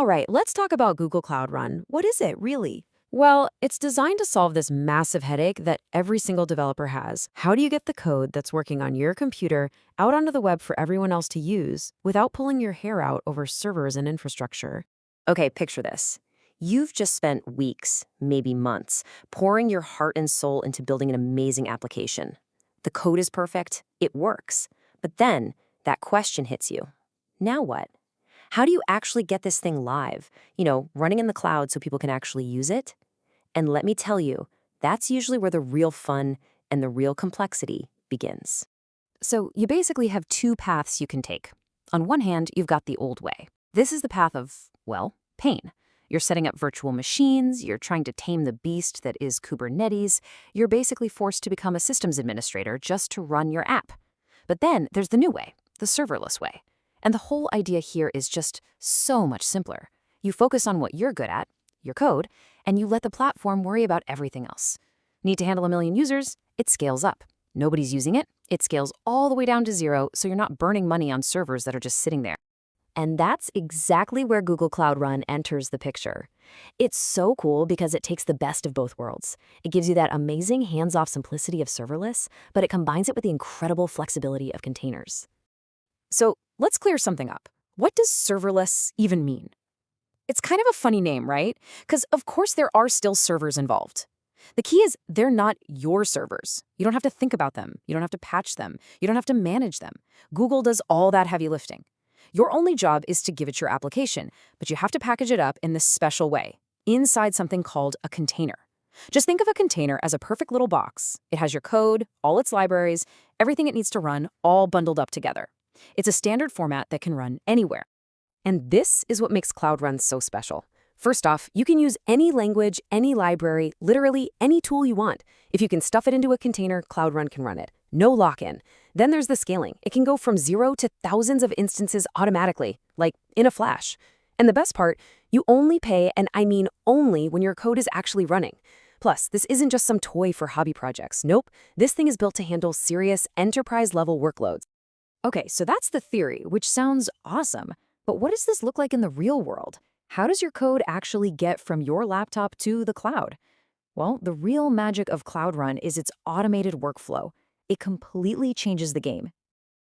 All right, let's talk about Google Cloud Run. What is it, really? Well, it's designed to solve this massive headache that every single developer has. How do you get the code that's working on your computer out onto the web for everyone else to use without pulling your hair out over servers and infrastructure? Okay, picture this. You've just spent weeks, maybe months, pouring your heart and soul into building an amazing application. The code is perfect, it works. But then that question hits you. Now what? How do you actually get this thing live? Running in the cloud so people can actually use it? And let me tell you, that's usually where the real fun and the real complexity begins. So you basically have two paths you can take. On one hand, you've got the old way. This is the path of, well, pain. You're setting up virtual machines, you're trying to tame the beast that is Kubernetes, you're basically forced to become a systems administrator just to run your app. But then there's the new way, the serverless way. And the whole idea here is just so much simpler. You focus on what you're good at, your code, and you let the platform worry about everything else. Need to handle 1 million users? It scales up. Nobody's using it? It scales all the way down to zero, so you're not burning money on servers that are just sitting there. And that's exactly where Google Cloud Run enters the picture. It's so cool because it takes the best of both worlds. It gives you that amazing hands-off simplicity of serverless, but it combines it with the incredible flexibility of containers. So let's clear something up. What does serverless even mean? It's kind of a funny name, right? Because of course there are still servers involved. The key is they're not your servers. You don't have to think about them. You don't have to patch them. You don't have to manage them. Google does all that heavy lifting. Your only job is to give it your application, but you have to package it up in this special way, inside something called a container. Just think of a container as a perfect little box. It has your code, all its libraries, everything it needs to run, all bundled up together. It's a standard format that can run anywhere. And this is what makes Cloud Run so special. First off, you can use any language, any library, literally any tool you want. If you can stuff it into a container, Cloud Run can run it. No lock-in. Then there's the scaling. It can go from 0 to thousands of instances automatically, like in a flash. And the best part, you only pay, and I mean only, when your code is actually running. Plus, this isn't just some toy for hobby projects. Nope, this thing is built to handle serious enterprise-level workloads. Okay, so that's the theory, which sounds awesome. But what does this look like in the real world? How does your code actually get from your laptop to the cloud? Well, the real magic of Cloud Run is its automated workflow. It completely changes the game.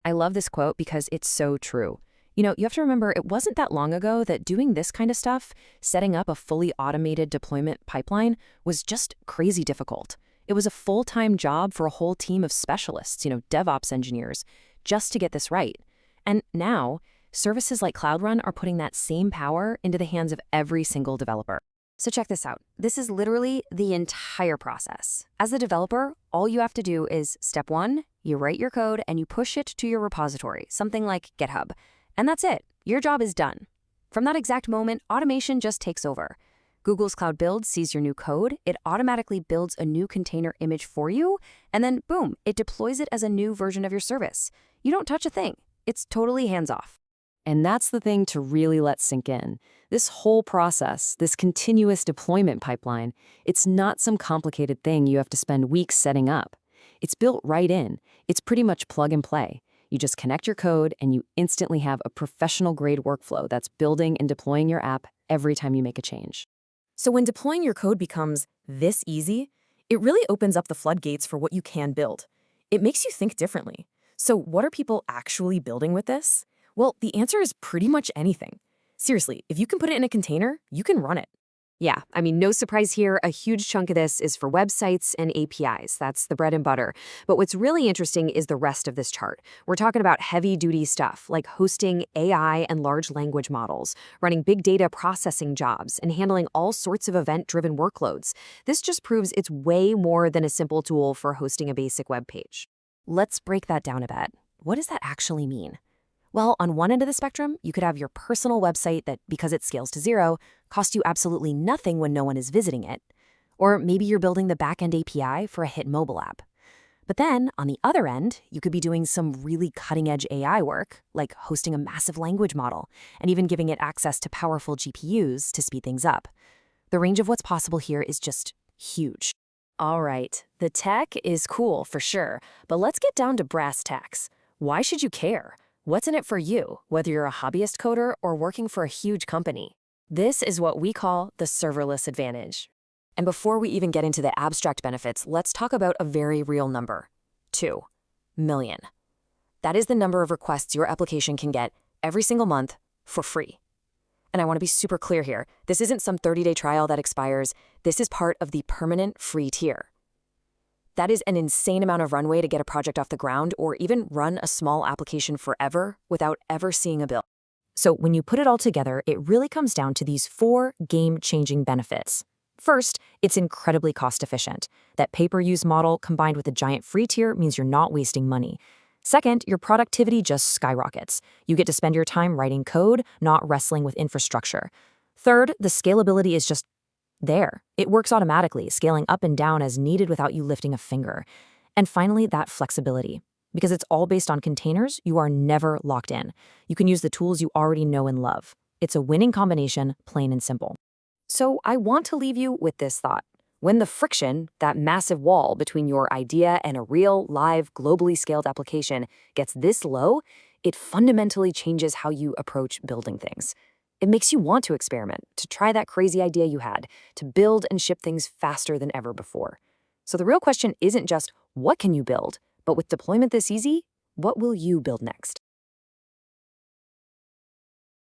I love this quote because it's so true. You have to remember, it wasn't that long ago that doing this kind of stuff, setting up a fully automated deployment pipeline, was just crazy difficult. It was a full-time job for a whole team of specialists, DevOps engineers, just to get this right. And now, services like Cloud Run are putting that same power into the hands of every single developer. So check this out. This is literally the entire process. As a developer, all you have to do is step 1, you write your code and you push it to your repository, something like GitHub. And that's it. Your job is done. From that exact moment, automation just takes over. Google's Cloud Build sees your new code, it automatically builds a new container image for you, and then boom, it deploys it as a new version of your service. You don't touch a thing. It's totally hands-off. And that's the thing to really let sink in. This whole process, this continuous deployment pipeline, it's not some complicated thing you have to spend weeks setting up. It's built right in. It's pretty much plug and play. You just connect your code and you instantly have a professional-grade workflow that's building and deploying your app every time you make a change. So when deploying your code becomes this easy, it really opens up the floodgates for what you can build. It makes you think differently. So what are people actually building with this? Well, the answer is pretty much anything. Seriously, if you can put it in a container, you can run it. Yeah, I mean, no surprise here, a huge chunk of this is for websites and APIs. That's the bread and butter. But what's really interesting is the rest of this chart. We're talking about heavy-duty stuff like hosting AI and large language models, running big data processing jobs, and handling all sorts of event-driven workloads. This just proves it's way more than a simple tool for hosting a basic web page. Let's break that down a bit. What does that actually mean? Well, on one end of the spectrum, you could have your personal website that, because it scales to 0, costs you absolutely nothing when no one is visiting it. Or maybe you're building the backend API for a hit mobile app. But then, on the other end, you could be doing some really cutting-edge AI work, like hosting a massive language model, and even giving it access to powerful GPUs to speed things up. The range of what's possible here is just huge. All right, the tech is cool for sure, but let's get down to brass tacks. Why should you care? What's in it for you, whether you're a hobbyist coder or working for a huge company? This is what we call the serverless advantage. And before we even get into the abstract benefits, let's talk about a very real number: 2 million. That is the number of requests your application can get every single month for free. And I want to be super clear here. This isn't some 30-day trial that expires. This is part of the permanent free tier. That is an insane amount of runway to get a project off the ground or even run a small application forever without ever seeing a bill. So when you put it all together, it really comes down to these 4 game-changing benefits. First, it's incredibly cost-efficient. That pay-per-use model combined with a giant free tier means you're not wasting money. Second, your productivity just skyrockets. You get to spend your time writing code, not wrestling with infrastructure. Third, the scalability is just there. It works automatically, scaling up and down as needed without you lifting a finger. And finally, that flexibility. Because it's all based on containers, you are never locked in. You can use the tools you already know and love. It's a winning combination, plain and simple. So I want to leave you with this thought. When the friction, that massive wall between your idea and a real, live, globally scaled application gets this low, it fundamentally changes how you approach building things. It makes you want to experiment, to try that crazy idea you had, to build and ship things faster than ever before. So the real question isn't just, what can you build? But with deployment this easy, what will you build next?